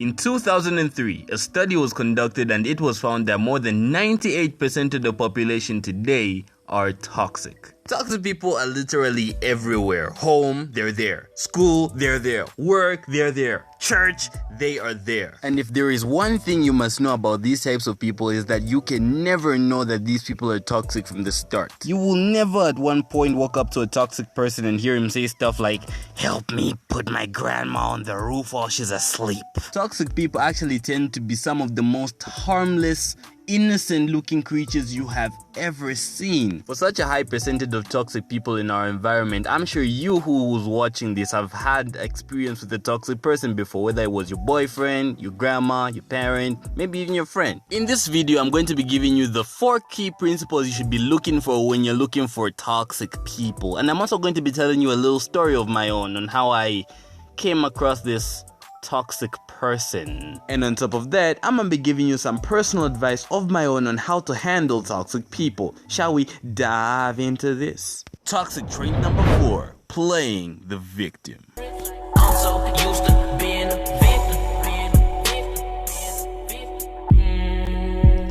In 2003, a study was conducted and it was found that more than 98% of the population today are toxic. Toxic people are literally everywhere. Home, they're there. School, they're there. Work, they're there. Church, they are there. And if there is one thing you must know about these types of people is that you can never know that these people are toxic from the start. You will never at one point walk up to a toxic person and hear him say stuff like, "Help me put my grandma on the roof while she's asleep." Toxic people actually tend to be some of the most harmless, innocent looking creatures you have ever seen. For such a high percentage of toxic people in our environment, I'm sure you who was watching this have had experience with a toxic person before, whether it was your boyfriend, your grandma, your parent, maybe even your friend. In this video, I'm going to be giving you the 4 key principles you should be looking for when you're looking for toxic people. And I'm also going to be telling you a little story of my own on how I came across this toxic person. And on top of that, I'm gonna be giving you some personal advice of my own on how to handle toxic people. Shall we dive into this? Toxic trait number 4, playing the victim. I'm so used to being a victim.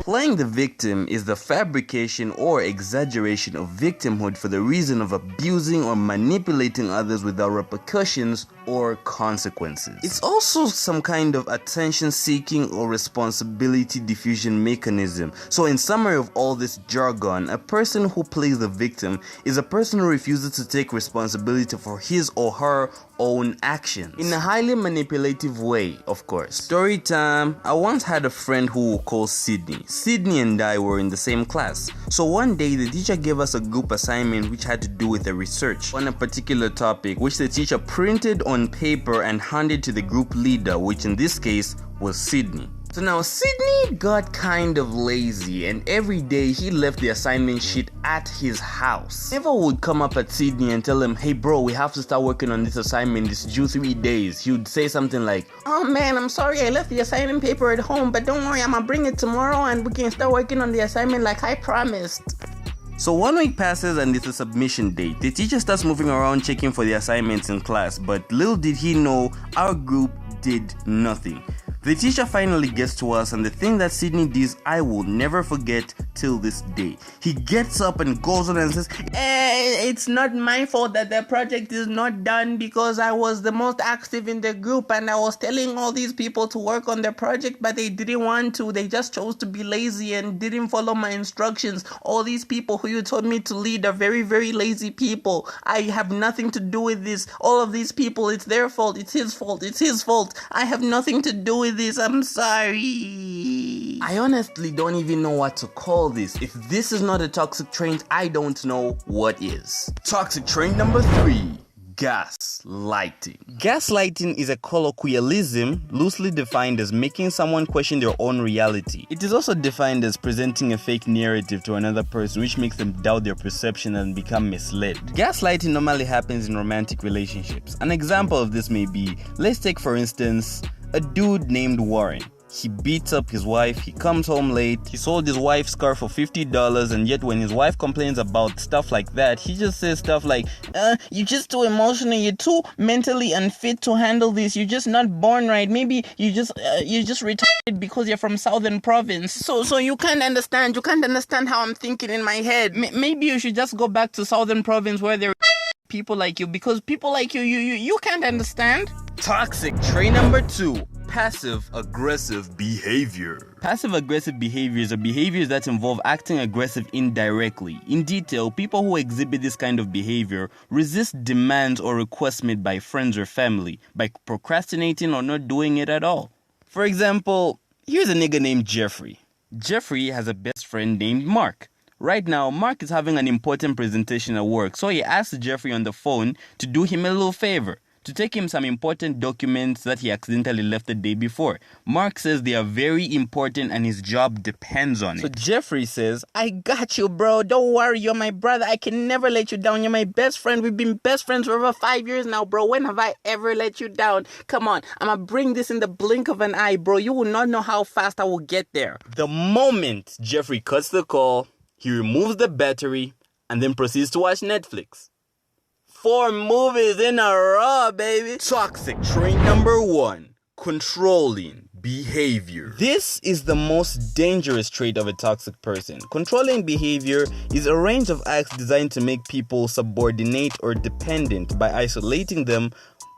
Playing the victim is the fabrication or exaggeration of victimhood for the reason of abusing or manipulating others without repercussions or consequences. It's also some kind of attention seeking or responsibility diffusion mechanism. So in summary of all this jargon, a person who plays the victim is a person who refuses to take responsibility for his or her own actions. In a highly manipulative way, of course. Story time. I once had a friend who we'll call Sydney. Sydney and I were in the same class. So one day the teacher gave us a group assignment which had to do with a research on a particular topic, which the teacher printed on paper and handed to the group leader, which in this case was Sydney. So now Sydney got kind of lazy and every day he left the assignment sheet at his house. Never would come up at Sydney and tell him, "Hey bro, we have to start working on this assignment, it's due 3 days." He would say something like, "Oh man, I'm sorry I left the assignment paper at home, but don't worry, I'm gonna bring it tomorrow and we can start working on the assignment like I promised." So 1 week passes and it's a submission date. The teacher starts moving around checking for the assignments in class, but little did he know our group did nothing. The teacher finally gets to us, and the thing that Sydney does I will never forget till this day. He gets up and goes on and says, It's not my fault that the project is not done because I was the most active in the group and I was telling all these people to work on the project, but they didn't want to. They just chose to be lazy and didn't follow my instructions. All these people who you told me to lead are very, very lazy people. I have nothing to do with this. All of these people, it's their fault. It's his fault. It's his fault. I have nothing to do with this. I'm sorry. I honestly don't even know what to call this. If this is not a toxic trait, I don't know what is. Toxic trait number 3, gaslighting. Gaslighting is a colloquialism loosely defined as making someone question their own reality. It is also defined as presenting a fake narrative to another person which makes them doubt their perception and become misled. Gaslighting normally happens in romantic relationships. An example of this may be, let's take for instance, a dude named Warren. He beats up his wife, he comes home late, he sold his wife's car for $50, and yet when his wife complains about stuff like that, he just says stuff like, "You're just too emotional, you're too mentally unfit to handle this, you're just not born right, maybe you're just retarded because you're from Southern Province. So you can't understand how I'm thinking in my head. Maybe you should just go back to Southern Province where there are people like you, because people like you can't understand." Toxic trait number 2, passive-aggressive behavior. Passive-aggressive behaviors are behaviors that involve acting aggressive indirectly. In detail, people who exhibit this kind of behavior resist demands or requests made by friends or family by procrastinating or not doing it at all. For example, here's a nigga named Jeffrey. Jeffrey has a best friend named Mark. Right now, Mark is having an important presentation at work, so he asks Jeffrey on the phone to do him a little favor, to take him some important documents that he accidentally left the day before. Mark says they are very important and his job depends on it. So Jeffrey says, "I got you, bro. Don't worry. You're my brother. I can never let you down. You're my best friend. We've been best friends for over 5 years now, bro. When have I ever let you down? Come on. I'm going to bring this in the blink of an eye, bro. You will not know how fast I will get there." The moment Jeffrey cuts the call, he removes the battery and then proceeds to watch Netflix. 4 movies in a row, baby. Toxic trait number 1, Controlling behavior. This is the most dangerous trait of a toxic person. Controlling behavior is a range of acts designed to make people subordinate or dependent by isolating them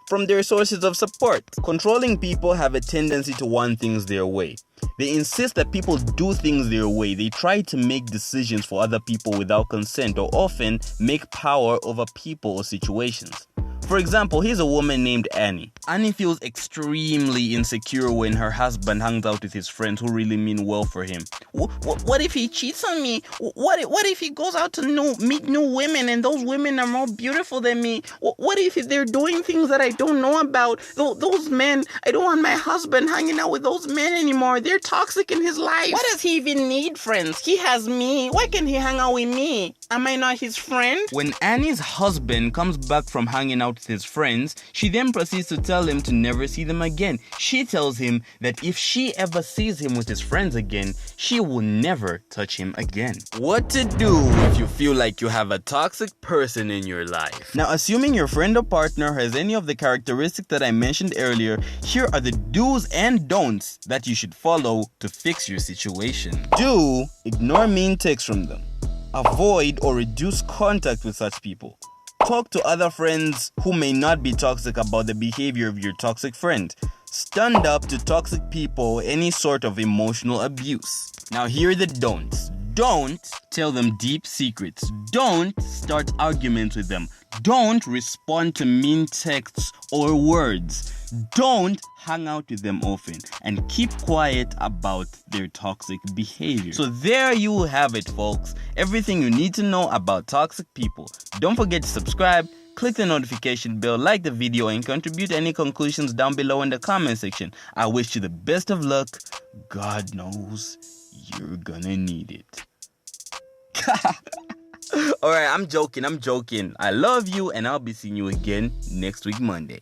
from their sources of support. Controlling people have a tendency to want things their way. They insist that people do things their way. They try to make decisions for other people without consent, or often make power over people or situations. For example, here's a woman named Annie. Annie feels extremely insecure when her husband hangs out with his friends who really mean well for him. What if he cheats on me? What if he goes out to meet new women and those women are more beautiful than me? What if they're doing things that I don't know about? Those men, I don't want my husband hanging out with those men anymore. They're toxic in his life. What does he even need friends? He has me. Why can't he hang out with me? Am I not his friend? When Annie's husband comes back from hanging out with his friends, she then proceeds to tell him to never see them again. She tells him that if she ever sees him with his friends again, she will never touch him again. What to do if you feel like you have a toxic person in your life? Now, assuming your friend or partner has any of the characteristics that I mentioned earlier, here are the do's and don'ts that you should follow to fix your situation. Do: ignore mean texts from them. Avoid or reduce contact with such people. Talk to other friends who may not be toxic about the behavior of your toxic friend. Stand up to toxic people, any sort of emotional abuse. Now here are the don'ts. Don't tell them deep secrets. Don't start arguments with them. Don't respond to mean texts or words. Don't hang out with them often, and keep quiet about their toxic behavior. So there you have it, folks. Everything you need to know about toxic people. Don't forget to subscribe, click the notification bell, like the video, and contribute any conclusions down below in the comment section. I wish you the best of luck. God knows you're gonna need it. Alright, I'm joking. I love you, and I'll be seeing you again next week, Monday.